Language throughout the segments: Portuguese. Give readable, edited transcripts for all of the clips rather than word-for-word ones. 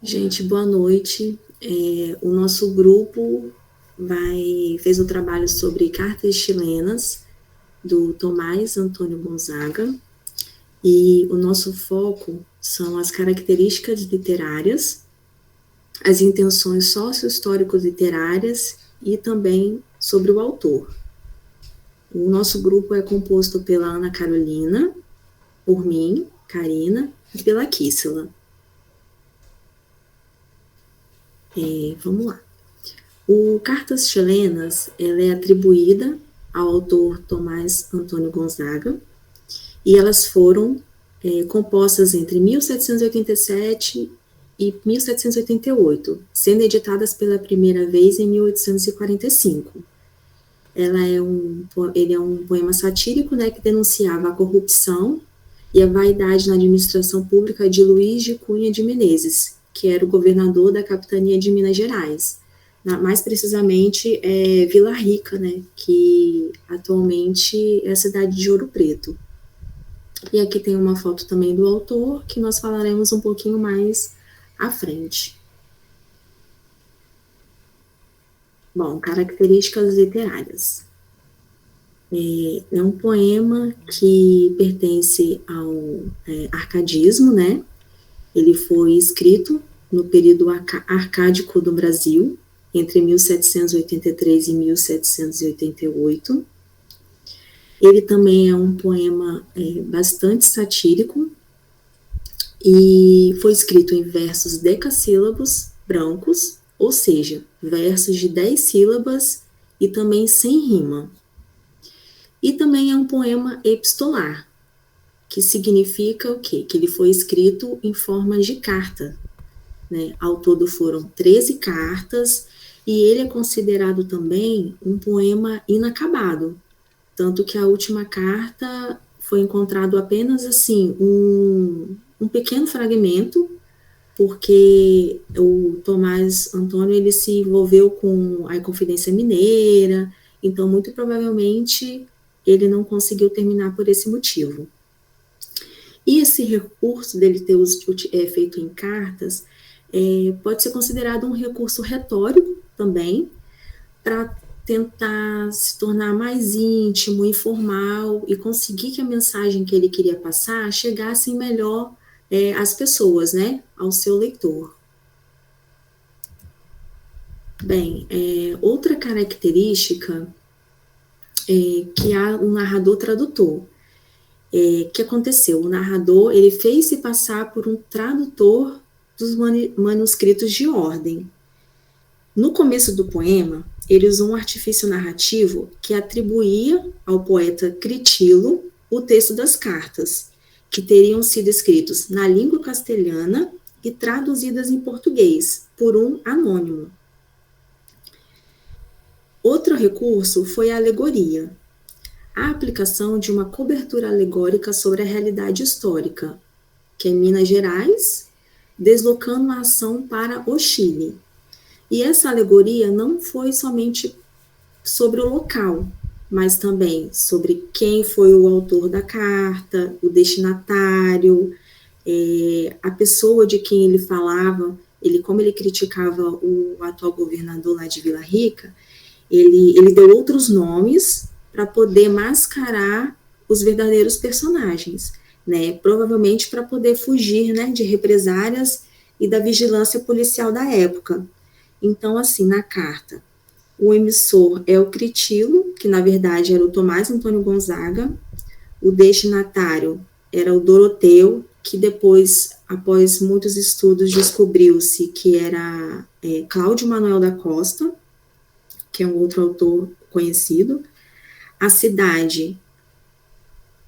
Gente, boa noite. O nosso grupo fez um trabalho sobre cartas chilenas do Tomás Antônio Gonzaga, e o nosso foco são as características literárias, as intenções sócio-históricos literárias e também sobre o autor. O nosso grupo é composto pela Ana Carolina, por mim, Karina, e pela Kissela. Vamos lá. O Cartas Chilenas, ela é atribuída ao autor Tomás Antônio Gonzaga, e elas foram compostas entre 1787 e 1788, sendo editadas pela primeira vez em 1845. Ele é um poema satírico, né, que denunciava a corrupção e a vaidade na administração pública de Luiz de Cunha de Menezes, que era o governador da capitania de Minas Gerais. Mais precisamente, Vila Rica, né, que atualmente é a cidade de Ouro Preto. E aqui tem uma foto também do autor, que nós falaremos um pouquinho mais à frente. Bom, características literárias. É um poema que pertence ao arcadismo, né? Ele foi escrito no período arcádico do Brasil, entre 1783 e 1788. Ele também é um poema bastante satírico e foi escrito em versos decassílabos brancos, ou seja, versos de 10 sílabas e também sem rima. E também é um poema epistolar, que significa o quê? Que ele foi escrito em forma de carta, né? Ao todo foram 13 cartas, e ele é considerado também um poema inacabado, tanto que a última carta foi encontrado apenas assim um pequeno fragmento, porque o Tomás Antônio ele se envolveu com a Inconfidência Mineira, então muito provavelmente ele não conseguiu terminar por esse motivo. E esse recurso dele ter feito em cartas pode ser considerado um recurso retórico também, para tentar se tornar mais íntimo, informal e conseguir que a mensagem que ele queria passar chegasse melhor às pessoas, né, ao seu leitor. Bem, outra característica que há um narrador tradutor. Que aconteceu? O narrador ele fez-se passar por um tradutor dos manuscritos de ordem. No começo do poema, ele usou um artifício narrativo que atribuía ao poeta Critilo o texto das cartas, que teriam sido escritos na língua castelhana e traduzidas em português por um anônimo. Outro recurso foi a alegoria, a aplicação de uma cobertura alegórica sobre a realidade histórica, que é Minas Gerais, deslocando a ação para o Chile. E essa alegoria não foi somente sobre o local, mas também sobre quem foi o autor da carta, o destinatário, a pessoa de quem ele falava. Como ele criticava o atual governador lá de Vila Rica, ele deu outros nomes para poder mascarar os verdadeiros personagens, né? Provavelmente para poder fugir, né, de represálias e da vigilância policial da época. Então, assim, na carta, o emissor é o Critilo, que na verdade era o Tomás Antônio Gonzaga, o destinatário era o Doroteu, que depois, após muitos estudos, descobriu-se que era Cláudio Manuel da Costa, que é um outro autor conhecido. A cidade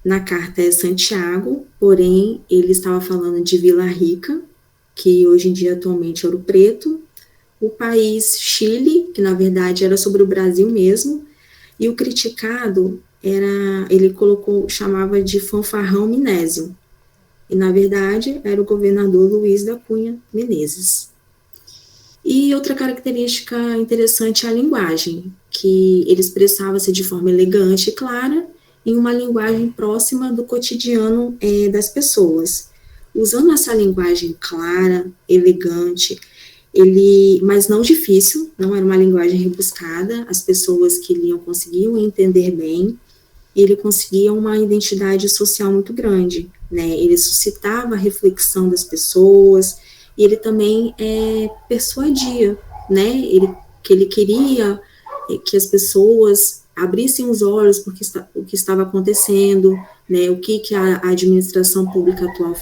na carta é Santiago, porém ele estava falando de Vila Rica, que hoje em dia atualmente é Ouro Preto. O país Chile, que na verdade era sobre o Brasil mesmo, e o criticado ele chamava de Fanfarrão Minésio, e na verdade era o governador Luiz da Cunha Menezes. E outra característica interessante é a linguagem, que ele expressava-se de forma elegante e clara, em uma linguagem próxima do cotidiano das pessoas. usando essa linguagem clara, elegante, mas não difícil, não era uma linguagem rebuscada, as pessoas que liam conseguiam entender bem, e ele conseguia uma identidade social muito grande, né? Ele suscitava a reflexão das pessoas, e ele também persuadia, né? Ele queria que as pessoas abrissem os olhos porque o que estava acontecendo, né? O que a administração pública atual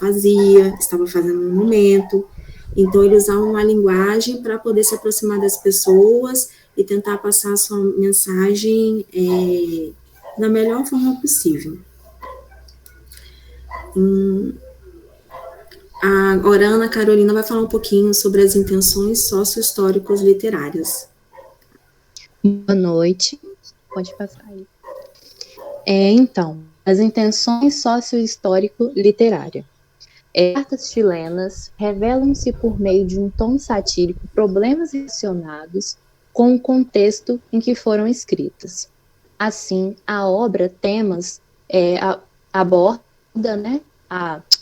estava fazendo no momento. Então, ele usava uma linguagem para poder se aproximar das pessoas e tentar passar a sua mensagem da melhor forma possível. Agora, a Ana Carolina vai falar um pouquinho sobre as intenções sócio-históricas literárias. Boa noite. Pode passar aí. Então, as intenções sócio-histórico-literárias. Cartas chilenas revelam-se por meio de um tom satírico problemas relacionados com o contexto em que foram escritas. Assim, a obra aborda, né?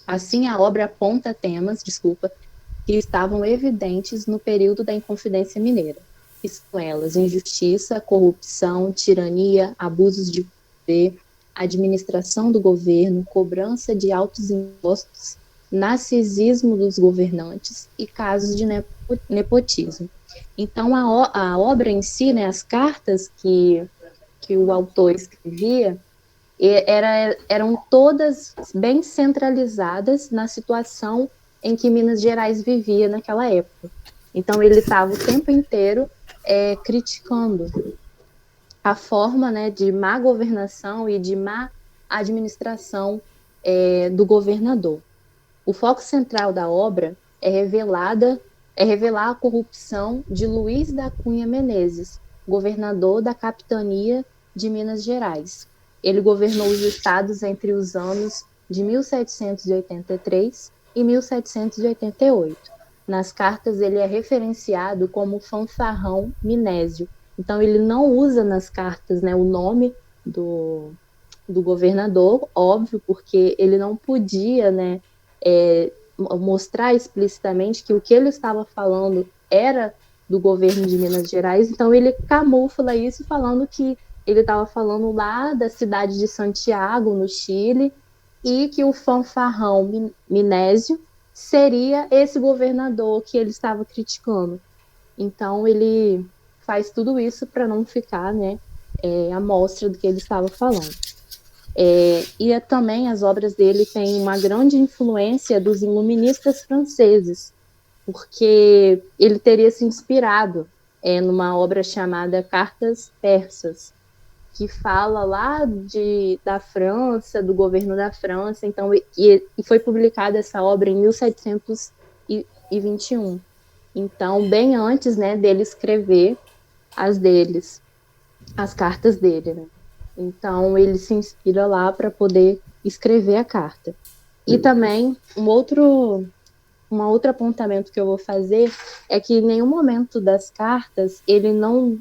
Assim, a obra aponta temas, que estavam evidentes no período da Inconfidência Mineira, que são elas: injustiça, corrupção, tirania, abusos de poder, administração do governo, cobrança de altos impostos, narcisismo dos governantes e casos de nepotismo. Então, a obra em si, né, as cartas que o autor escrevia, eram todas bem centralizadas na situação em que Minas Gerais vivia naquela época. Então, ele estava o tempo inteiro criticando a forma, né, de má governação e de má administração do governador. O foco central da obra é revelar a corrupção de Luiz da Cunha Menezes, governador da capitania de Minas Gerais. Ele governou os estados entre os anos de 1783 e 1788. Nas cartas, ele é referenciado como fanfarrão Minésio. Então, ele não usa nas cartas, né, o nome do governador, óbvio, porque ele não podia, né, mostrar explicitamente que o que ele estava falando era do governo de Minas Gerais. Então, ele camufla isso falando que ele estava falando lá da cidade de Santiago, no Chile, e que o fanfarrão Minésio seria esse governador que ele estava criticando. Então, ele faz tudo isso para não ficar, né, à mostra do que ele estava falando. E também as obras dele têm uma grande influência dos iluministas franceses, porque ele teria se inspirado numa obra chamada Cartas Persas, que fala lá da França, do governo da França. Então, e foi publicada essa obra em 1721. Então, bem antes, né, dele escrever as cartas dele, né? Então, ele se inspira lá para poder escrever a carta. E também, um outro apontamento que eu vou fazer é que em nenhum momento das cartas ele não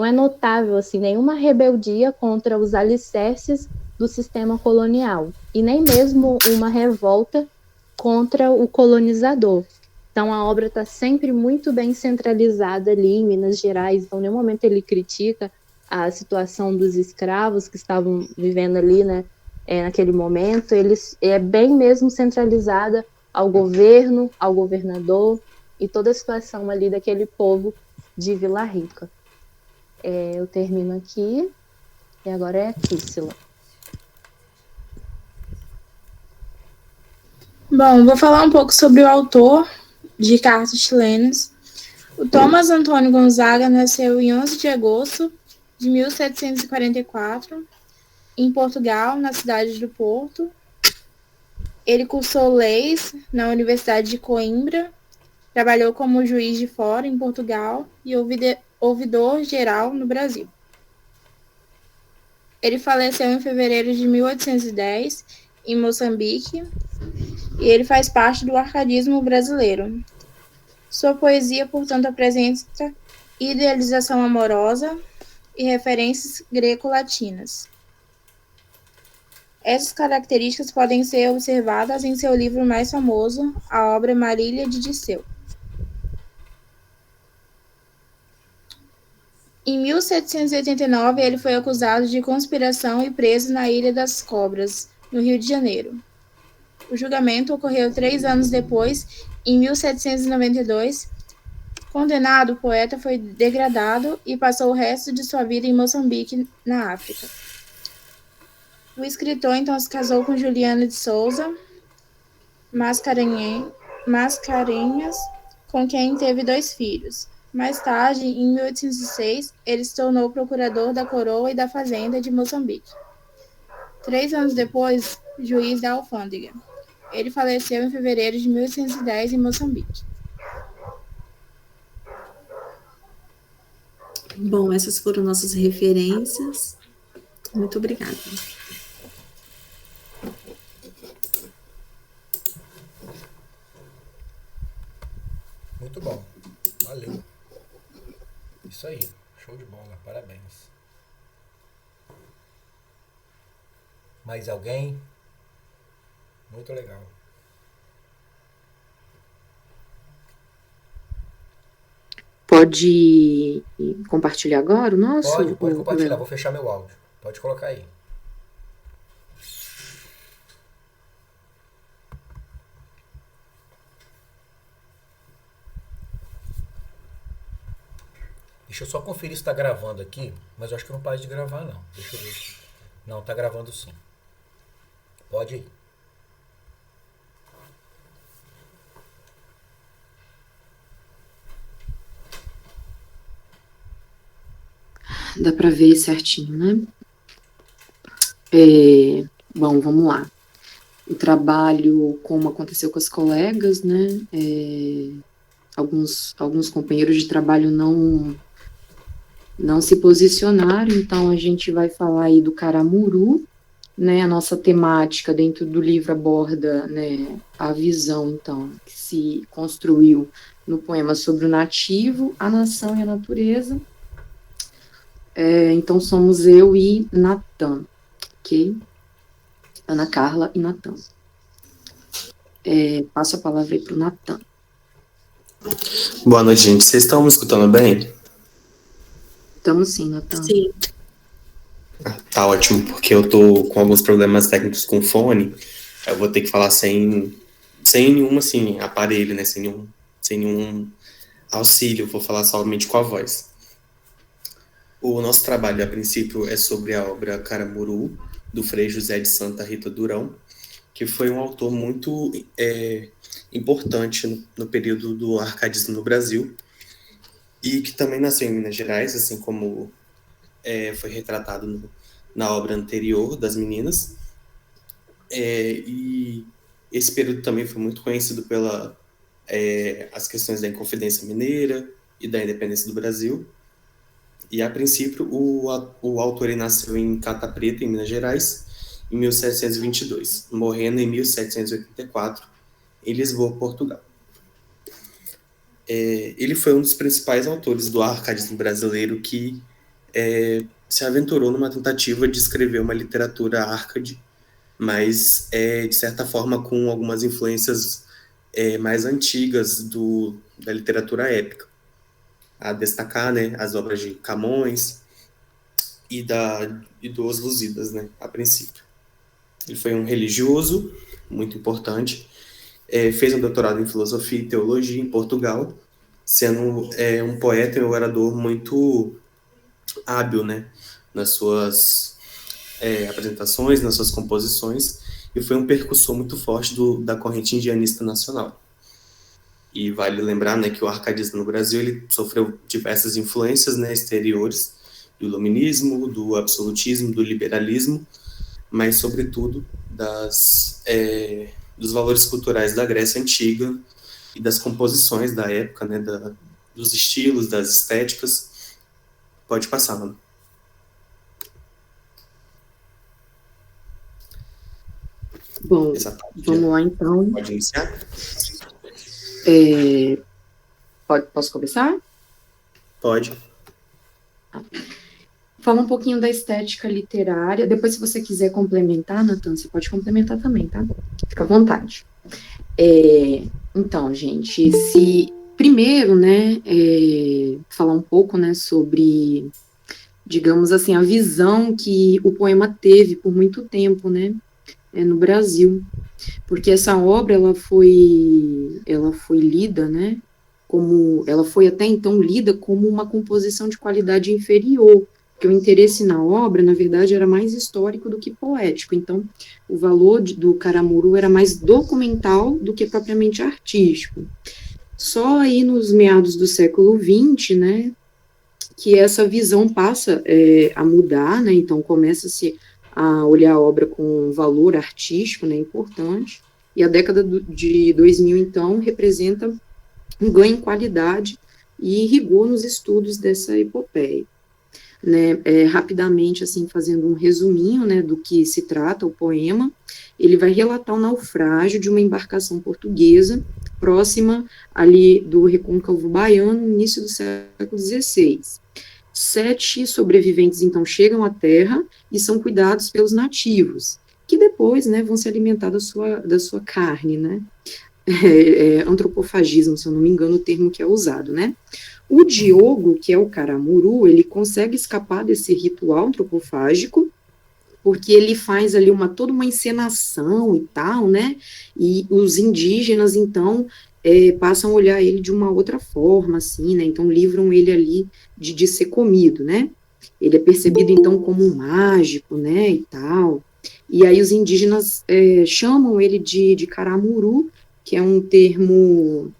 é notável assim, nenhuma rebeldia contra os alicerces do sistema colonial, e nem mesmo uma revolta contra o colonizador. Então, a obra está sempre muito bem centralizada ali em Minas Gerais. Então, em nenhum momento ele critica a situação dos escravos que estavam vivendo ali, né, naquele momento. Ele é bem mesmo centralizada ao governo, ao governador e toda a situação ali daquele povo de Vila Rica. Eu termino aqui e agora é a Kissila. Bom, vou falar um pouco sobre o autor de Cartas Chilenas. O Tomás Antônio Gonzaga nasceu em 11 de agosto de 1744, em Portugal, na cidade do Porto. Ele cursou leis na Universidade de Coimbra, trabalhou como juiz de fora em Portugal e ouvidor-geral no Brasil. Ele faleceu em fevereiro de 1810, em Moçambique, e ele faz parte do arcadismo brasileiro. Sua poesia, portanto, apresenta idealização amorosa e referências greco-latinas. Essas características podem ser observadas em seu livro mais famoso, a obra Marília de Dirceu. Em 1789, ele foi acusado de conspiração e preso na Ilha das Cobras, no Rio de Janeiro. O julgamento ocorreu 3 anos depois, em 1792. Condenado, o poeta foi degradado e passou o resto de sua vida em Moçambique, na África. O escritor então se casou com Juliana de Souza Mascarenhas, com quem teve 2 filhos. Mais tarde, em 1806, ele se tornou procurador da coroa e da fazenda de Moçambique. 3 anos depois, juiz da alfândega. Ele faleceu em fevereiro de 1810 em Moçambique. Bom, essas foram nossas referências. Muito obrigada. Muito bom. Valeu. Isso aí. Show de bola. Parabéns. Mais alguém? Muito legal. Pode compartilhar agora o nosso? Pode compartilhar. Vou fechar meu áudio. Pode colocar aí. Deixa eu só conferir se está gravando aqui, mas eu acho que não parei de gravar, não. Deixa eu ver. Não, está gravando sim. Pode ir. Dá para ver certinho, né? Bom, vamos lá. O trabalho, como aconteceu com as colegas, né? Alguns companheiros de trabalho não se posicionaram, então a gente vai falar aí do Caramuru, né? A nossa temática dentro do livro aborda, né, a visão, então, que se construiu no poema sobre o nativo, a nação e a natureza. Então somos eu e Natan, ok? Ana Carla e Natan. Passo a palavra aí para o Natan. Boa noite, gente. Vocês estão me escutando bem? Estamos sim, Natan. Sim. Tá ótimo, porque eu tô com alguns problemas técnicos com o fone. Eu vou ter que falar sem nenhum, assim, aparelho, né? Sem nenhum auxílio. Vou falar somente com a voz. O nosso trabalho, a princípio, é sobre a obra Caramuru, do Frei José de Santa Rita Durão, que foi um autor muito importante no período do arcadismo no Brasil, e que também nasceu em Minas Gerais, assim como foi retratado na obra anterior das meninas. E esse período também foi muito conhecido pela as questões da Inconfidência Mineira e da independência do Brasil. E, a princípio, o autor ele nasceu em Cata Preta, em Minas Gerais, em 1722, morrendo em 1784, em Lisboa, Portugal. Ele foi um dos principais autores do arcadismo brasileiro que se aventurou numa tentativa de escrever uma literatura arcade, mas, de certa forma, com algumas influências mais antigas da literatura épica. A destacar, né, as obras de Camões e dos Lusíadas, né, a princípio. Ele foi um religioso muito importante, fez um doutorado em filosofia e teologia em Portugal, sendo um poeta e um orador muito hábil, né, nas suas apresentações, nas suas composições, e foi um percussor muito forte da corrente indianista nacional. E vale lembrar, né, que o arcadismo no Brasil ele sofreu diversas influências, né, exteriores, do iluminismo, do absolutismo, do liberalismo, mas, sobretudo, dos valores culturais da Grécia Antiga e das composições da época, né, dos estilos, das estéticas. Pode passar, mano. Bom, vamos lá, então. Pode iniciar? Posso começar? Pode. Fala um pouquinho da estética literária. Depois, se você quiser complementar, Natan, você pode complementar também, tá? Fica à vontade. Então, gente, primeiro, né, falar um pouco, né, sobre, digamos assim, a visão que o poema teve por muito tempo, né, no Brasil, porque essa obra, ela foi lida, né, ela foi até então lida como uma composição de qualidade inferior, porque o interesse na obra, na verdade, era mais histórico do que poético. Então, o valor do Caramuru era mais documental do que propriamente artístico. Só aí nos meados do século XX, né, que essa visão passa a mudar, né, então começa-se a olhar a obra com valor artístico, né, importante, e a década de 2000, então, representa um ganho em qualidade e rigor nos estudos dessa epopeia. Né, rapidamente, assim, fazendo um resuminho, né, do que se trata o poema, ele vai relatar o naufrágio de uma embarcação portuguesa próxima ali do Recôncavo Baiano, no início do século XVI. 7 sobreviventes, então, chegam à terra e são cuidados pelos nativos, que depois, né, vão se alimentar da sua carne, né, antropofagismo, se eu não me engano, o termo que é usado, né. O Diogo, que é o Caramuru, ele consegue escapar desse ritual antropofágico, porque ele faz ali toda uma encenação e tal, né, e os indígenas, então, passam a olhar ele de uma outra forma, assim, né, então livram ele ali de ser comido, né, ele é percebido, então, como um mágico, né, e tal, e aí os indígenas chamam ele de Caramuru, que é um termo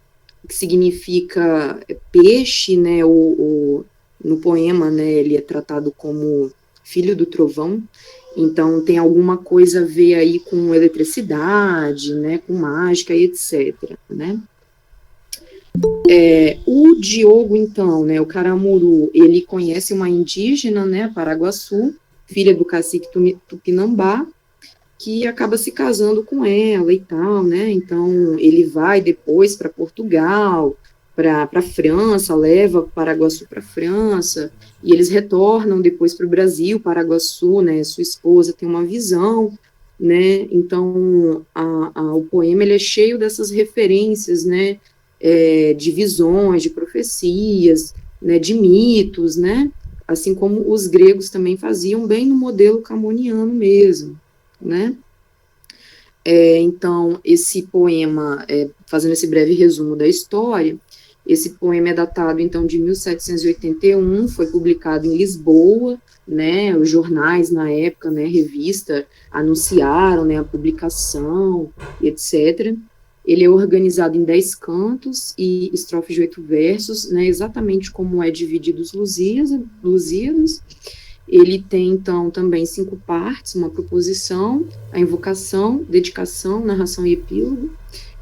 que significa peixe, né, no poema, né, ele é tratado como filho do trovão, então tem alguma coisa a ver aí com eletricidade, né, com mágica e etc, né. O Diogo, então, né, o Caramuru, ele conhece uma indígena, né, Paraguaçu, filha do cacique Tupinambá, que acaba se casando com ela e tal, né, então ele vai depois para Portugal, para França, leva Paraguaçu para França, e eles retornam depois para o Brasil, Paraguaçu, né, sua esposa tem uma visão, né, então o poema ele é cheio dessas referências, né, de visões, de profecias, né, de mitos, né, assim como os gregos também faziam, bem no modelo camoniano mesmo, né. Então, esse poema, fazendo esse breve resumo da história, esse poema é datado, então, de 1781, foi publicado em Lisboa, né, os jornais na época, né, revista, anunciaram, né, a publicação, etc. Ele é organizado em 10 cantos e estrofes de 8 versos, né, exatamente como é dividido os Lusíadas. Ele tem, então, também 5 partes, uma proposição, a invocação, dedicação, narração e epílogo,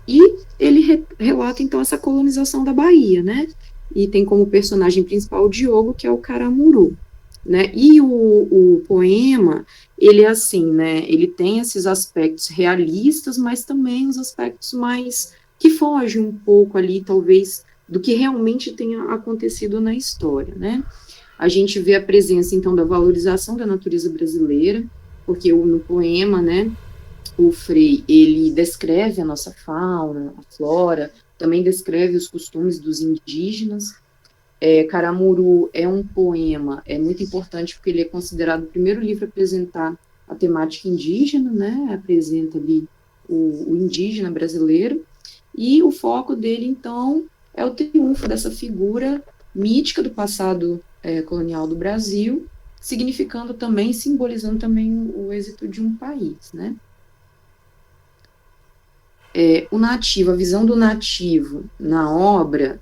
e ele relata, então, essa colonização da Bahia, né, e tem como personagem principal o Diogo, que é o Caramuru, né, e o poema, ele é assim, né, ele tem esses aspectos realistas, mas também os aspectos mais, que fogem um pouco ali, talvez, do que realmente tenha acontecido na história, né. A gente vê a presença, então, da valorização da natureza brasileira, porque no poema, né, o Frei, ele descreve a nossa fauna, a flora, também descreve os costumes dos indígenas. Caramuru é um poema, muito importante porque ele é considerado o primeiro livro a apresentar a temática indígena, né, apresenta ali o indígena brasileiro, e o foco dele, então, é o triunfo dessa figura mítica do passado colonial do Brasil, significando também, simbolizando também o êxito de um país, né. O nativo, a visão do nativo na obra,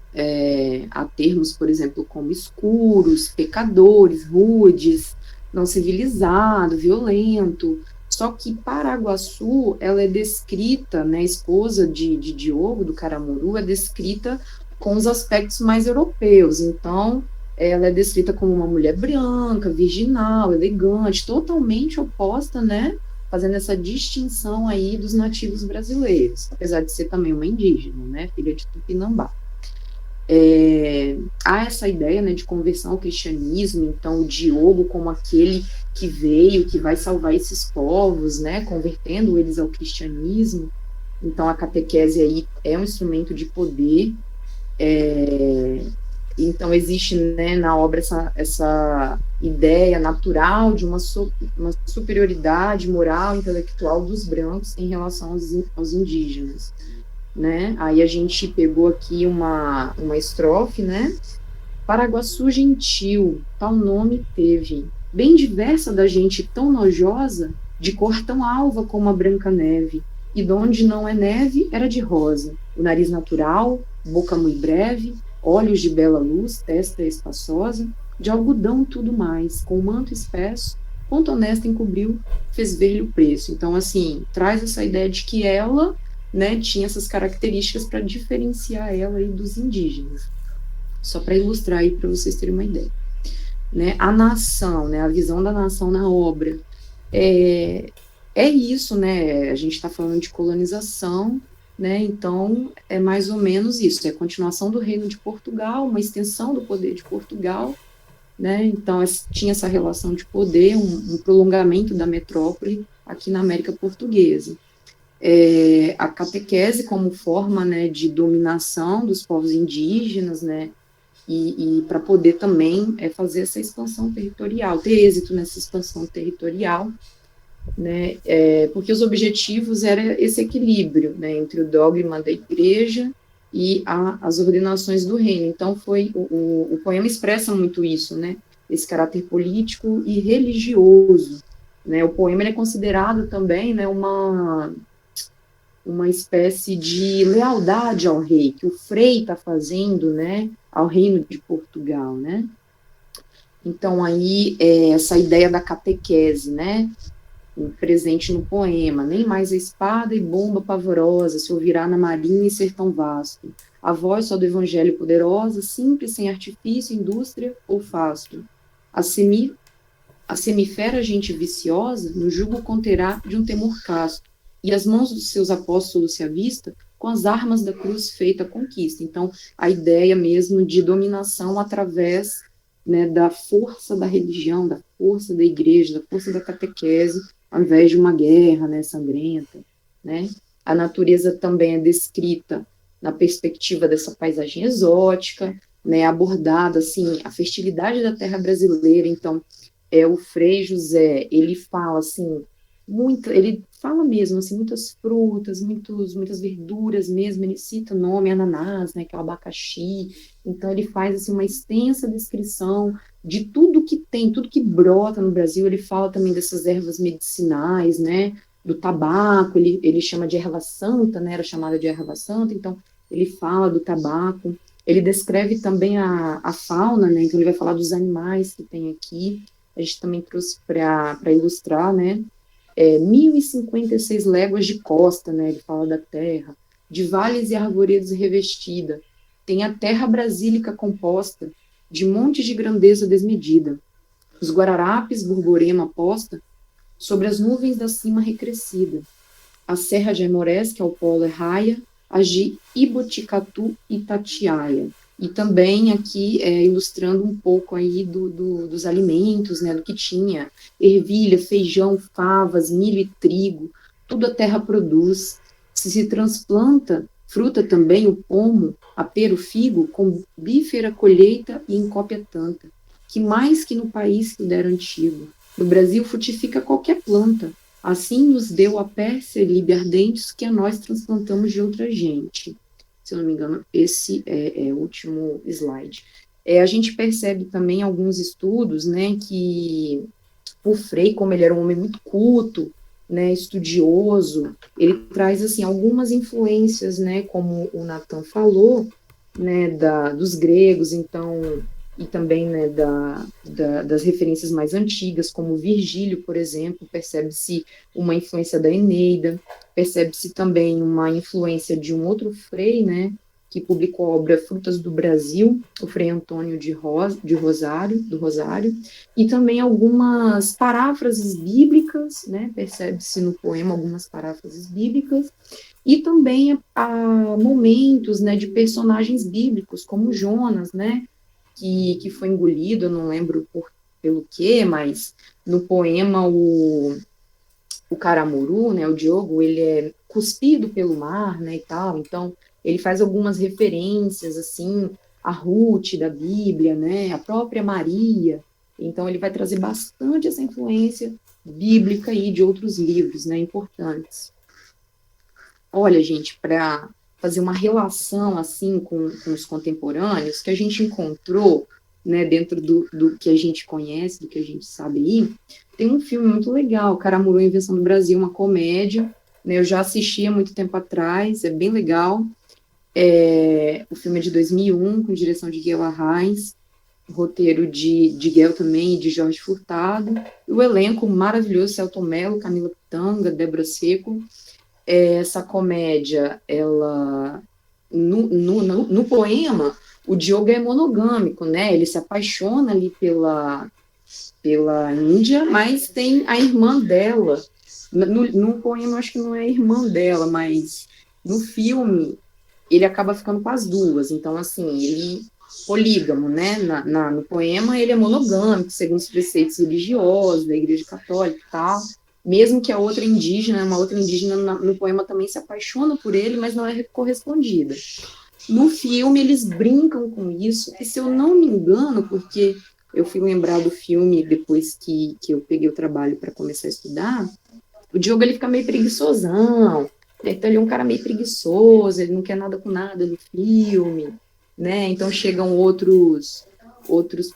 há termos, por exemplo, como escuros, pecadores, rudes, não civilizado, violento, só que Paraguaçu, ela é descrita, né, a esposa de Diogo, do Caramuru, é descrita com os aspectos mais europeus, então, ela é descrita como uma mulher branca, virginal, elegante, totalmente oposta, né, fazendo essa distinção aí dos nativos brasileiros, apesar de ser também uma indígena, né, filha de Tupinambá. há essa ideia, né, de conversão ao cristianismo, então o Diogo como aquele que veio, que vai salvar esses povos, né, convertendo eles ao cristianismo. Então a catequese aí é um instrumento de poder. Então existe, né, na obra essa ideia natural de uma superioridade moral, intelectual dos brancos em relação aos indígenas, né? Aí a gente pegou aqui uma estrofe, né? Paraguaçu gentil, tal nome teve, bem diversa da gente tão nojosa, de cor tão alva como a branca neve, e donde não é neve, era de rosa, o nariz natural, boca muito breve, olhos de bela luz, testa espaçosa, de algodão tudo mais, com manto espesso, ponto honesta encobriu, fez ver-lhe o preço. Então, assim, traz essa ideia de que ela, né, tinha essas características para diferenciar ela aí dos indígenas. Só para ilustrar aí, para vocês terem uma ideia. Né? A nação, né, a visão da nação na obra, é isso, né, a gente está falando de colonização, né, então é mais ou menos isso, é a continuação do reino de Portugal, uma extensão do poder de Portugal, né, então tinha essa relação de poder, um prolongamento da metrópole aqui na América Portuguesa. A catequese como forma, né, de dominação dos povos indígenas, né, e para poder também fazer essa expansão territorial, ter êxito nessa expansão territorial, né, porque os objetivos era esse equilíbrio, né, entre o dogma da igreja e as ordenações do reino. Então o poema expressa muito isso, né, esse caráter político e religioso, né. O poema ele é considerado também, né, uma espécie de lealdade ao rei, que o Frei está fazendo, né, ao reino de Portugal, né. Então aí essa ideia da catequese, né, presente no poema, nem mais a espada e bomba pavorosa se ouvirá na marinha e sertão vasto, a voz só do evangelho poderosa, simples, sem artifício, indústria ou fasto. A semifera gente viciosa no jugo conterá de um temor casto, e as mãos dos seus apóstolos se avista com as armas da cruz feita a conquista. Então, a ideia mesmo de dominação através, né, da força da religião, da força da igreja, da força da catequese, ao invés de uma guerra, né, sangrenta, né? A natureza também é descrita na perspectiva dessa paisagem exótica, né, abordada, assim, a fertilidade da terra brasileira. Então, o Frei José, ele fala, assim, ele fala mesmo, assim, muitas frutas, muitas verduras mesmo, ele cita o nome ananás, né, que é o abacaxi. Então, ele faz, assim, uma extensa descrição de tudo que tem, tudo que brota no Brasil. Ele fala também dessas ervas medicinais, né, do tabaco, ele chama de erva santa, né, era chamada de erva santa. Então, ele fala do tabaco, ele descreve também a fauna, né, então ele vai falar dos animais que tem aqui. A gente também trouxe para ilustrar, né, 1.056 léguas de costa, né, ele fala da terra, de vales e arvoredos revestida, tem a terra brasílica composta, de montes de grandeza desmedida, os guararapes, borborema posta, sobre as nuvens da cima recrescida, a serra de Aimorés, que ao polo é raia, a de Iboticatu e Itatiaia. E também aqui ilustrando um pouco aí dos alimentos, né, do que tinha, ervilha, feijão, favas, milho e trigo, tudo a terra produz. Se transplanta fruta também, o pomo, a pera, o figo, com bífera colheita e em cópia tanta, que mais que no país que o der antigo. No Brasil frutifica qualquer planta, assim nos deu a Pérsia e Líbia ardentes, que a nós transplantamos de outra gente. Se eu não me engano, esse é o último slide. A gente percebe também alguns estudos, né, que o Frei, como ele era um homem muito culto, né, estudioso, ele traz, assim, algumas influências, né, como o Nathan falou, né, dos gregos, então, e também, né, das referências mais antigas, como Virgílio, por exemplo, percebe-se uma influência da Eneida, percebe-se também uma influência de um outro Frei, né, que publicou a obra Frutas do Brasil, o Frei Antônio do Rosário, e também algumas paráfrases bíblicas, né, percebe-se no poema algumas paráfrases bíblicas, e também a momentos, né, de personagens bíblicos, como Jonas, né, que foi engolido, eu não lembro pelo quê, mas no poema o Caramuru, né, o Diogo, ele é cuspido pelo mar, né, e tal, então ele faz algumas referências, assim, a Ruth da Bíblia, né, a própria Maria, então ele vai trazer bastante essa influência bíblica aí de outros livros, né, importantes. Olha, gente, para fazer uma relação, assim, com os contemporâneos, que a gente encontrou, né, dentro do que a gente conhece, do que a gente sabe aí, tem um filme muito legal, Caramuru, Invenção do Brasil, uma comédia, né, eu já assisti há muito tempo atrás, é bem legal. O filme é de 2001, com direção de Guel Arraes, roteiro de Guel também, e de Jorge Furtado, e o elenco maravilhoso, Selton Mello, Camila Pitanga, Débora Seco. Essa comédia, ela, no poema, o Diogo é monogâmico, né, ele se apaixona ali pela Índia, mas tem a irmã dela, no poema eu acho que não é a irmã dela, mas no filme ele acaba ficando com as duas, então assim, ele polígamo, né, no poema ele é monogâmico, segundo os preceitos religiosos da Igreja Católica e tal, mesmo que a outra indígena, uma outra indígena no poema também se apaixona por ele, mas não é correspondida. No filme eles brincam com isso, e se eu não me engano, porque eu fui lembrar do filme depois que eu peguei o trabalho para começar a estudar, o Diogo ele fica meio preguiçosão, né? Então ele é um cara meio preguiçoso, ele não quer nada com nada no filme, né? Então chegam outros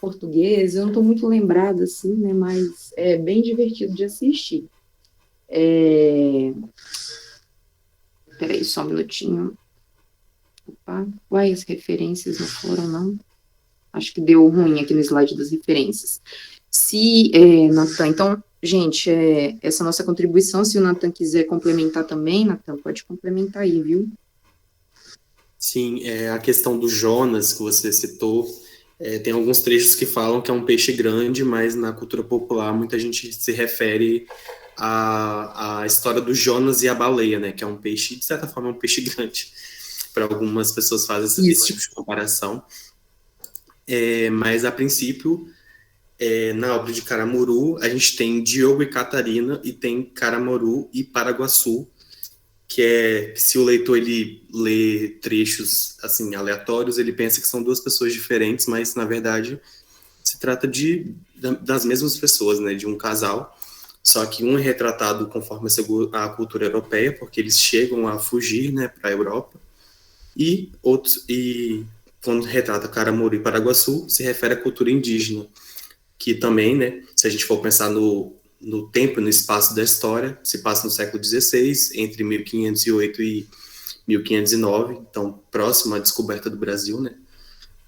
portugueses, eu não estou muito lembrada assim, né? Mas é bem divertido de assistir. Peraí, só um minutinho. Opa, uai, as referências não foram, não? Acho que deu ruim aqui no slide das referências. Natan, então, gente, essa nossa contribuição, se o Natan quiser complementar também, Natan, pode complementar aí, viu? Sim, a questão do Jonas que você citou, tem alguns trechos que falam que é um peixe grande, mas na cultura popular muita gente se refere à história do Jonas e a baleia, né? Que é um peixe, de certa forma, é um peixe grande. Para algumas pessoas fazem esse tipo de comparação. Mas, a princípio, na obra de Caramuru, a gente tem Diogo e Catarina, e tem Caramuru e Paraguaçu, que se o leitor ele lê trechos assim aleatórios, ele pensa que são duas pessoas diferentes, mas na verdade se trata das mesmas pessoas, né, de um casal, só que um é retratado conforme a cultura europeia, porque eles chegam a fugir, né, para a Europa, e quando retrata Caramuru e Paraguaçu, se refere à cultura indígena, que também, né, se a gente for pensar no tempo e no espaço da história, se passa no século XVI, entre 1508 e 1509, então próximo à descoberta do Brasil, né,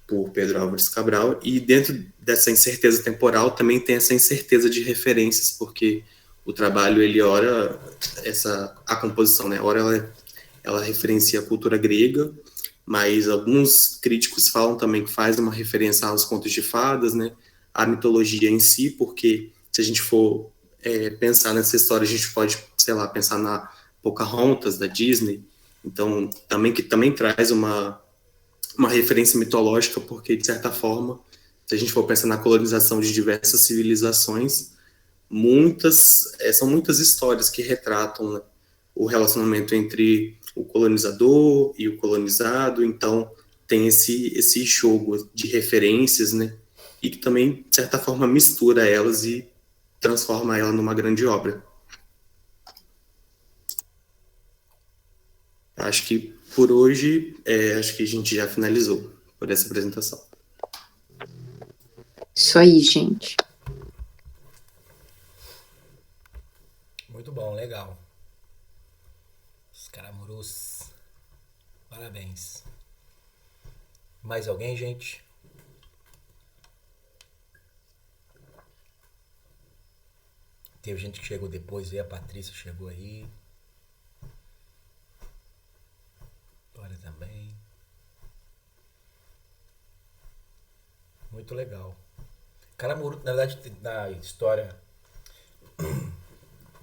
por Pedro Álvares Cabral, e dentro dessa incerteza temporal também tem essa incerteza de referências, porque o trabalho, ele ora, a composição, né, ora ela referencia a cultura grega, mas alguns críticos falam também que faz uma referência aos contos de fadas, né, à mitologia em si, porque se a gente for pensar nessa história, a gente pode, sei lá, pensar na Pocahontas, da Disney, então, que também traz uma referência mitológica, porque, de certa forma, se a gente for pensar na colonização de diversas civilizações, são muitas histórias que retratam, né, o relacionamento entre o colonizador e o colonizado, então tem esse jogo de referências, né, e que também, de certa forma, mistura elas e transforma ela numa grande obra. Acho que por hoje, acho que a gente já finalizou por essa apresentação. Isso aí, gente. Muito bom, legal. Os Caramurus. Parabéns. Mais alguém, gente? Teve gente que chegou depois, a Patrícia chegou aí. Olha também. Muito legal. Caramuru, na verdade, na história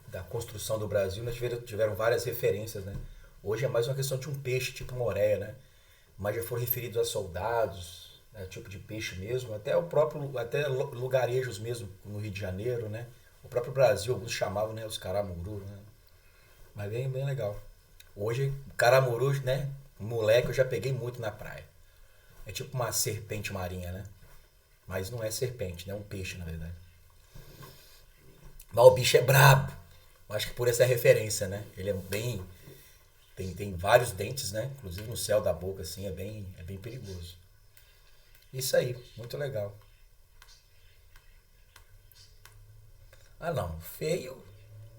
da construção do Brasil, nós tiveram várias referências, né? Hoje é mais uma questão de um peixe, tipo moreia, né? Mas já foram referidos a soldados, né? Tipo de peixe mesmo, até o próprio, até lugarejos mesmo, no Rio de Janeiro, né? O próprio Brasil, alguns chamavam, né, os caramuru, né? Mas bem, bem legal. Hoje, caramuru, né? Moleque, eu já peguei muito na praia. É tipo uma serpente marinha, né? Mas não é serpente, né? É um peixe, na verdade. Mas o bicho é brabo. Eu acho que por essa referência, né? Ele é bem... Tem vários dentes, né? Inclusive no céu da boca, assim, é bem perigoso. Isso aí, muito legal. Ah, não. Feio...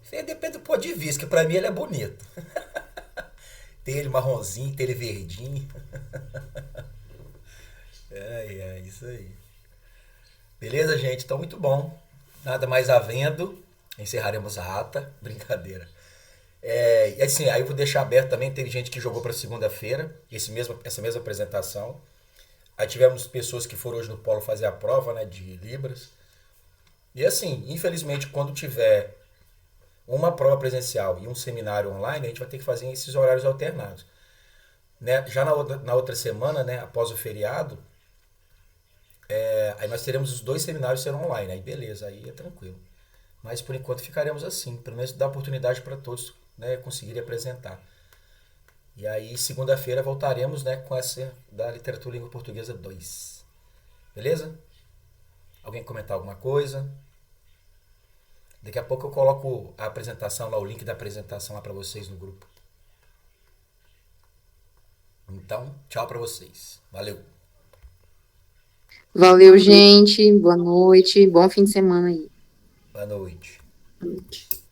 Feio depende do ponto de vista, que pra mim ele é bonito. Tem ele marronzinho, tem ele verdinho. É isso aí. Beleza, gente? Então, muito bom. Nada mais havendo, encerraremos a ata. Brincadeira. E assim, aí eu vou deixar aberto também. Teve gente que jogou para segunda-feira, essa mesma apresentação. Aí tivemos pessoas que foram hoje no Polo fazer a prova, né, de Libras. E assim, infelizmente, quando tiver uma prova presencial e um seminário online, a gente vai ter que fazer esses horários alternados. Né? Já na outra semana, né, após o feriado, aí nós teremos os 2 seminários serão online. Aí beleza, aí é tranquilo. Mas por enquanto ficaremos assim, pelo menos dá oportunidade para todos, né, conseguirem apresentar. E aí segunda-feira voltaremos, né, com essa da Literatura e Língua Portuguesa 2. Beleza? Alguém comentar alguma coisa? Daqui a pouco eu coloco a apresentação lá, o link da apresentação lá para vocês no grupo. Então, tchau para vocês. Valeu. Valeu, gente. Boa noite. Bom fim de semana aí. Boa noite. Noite.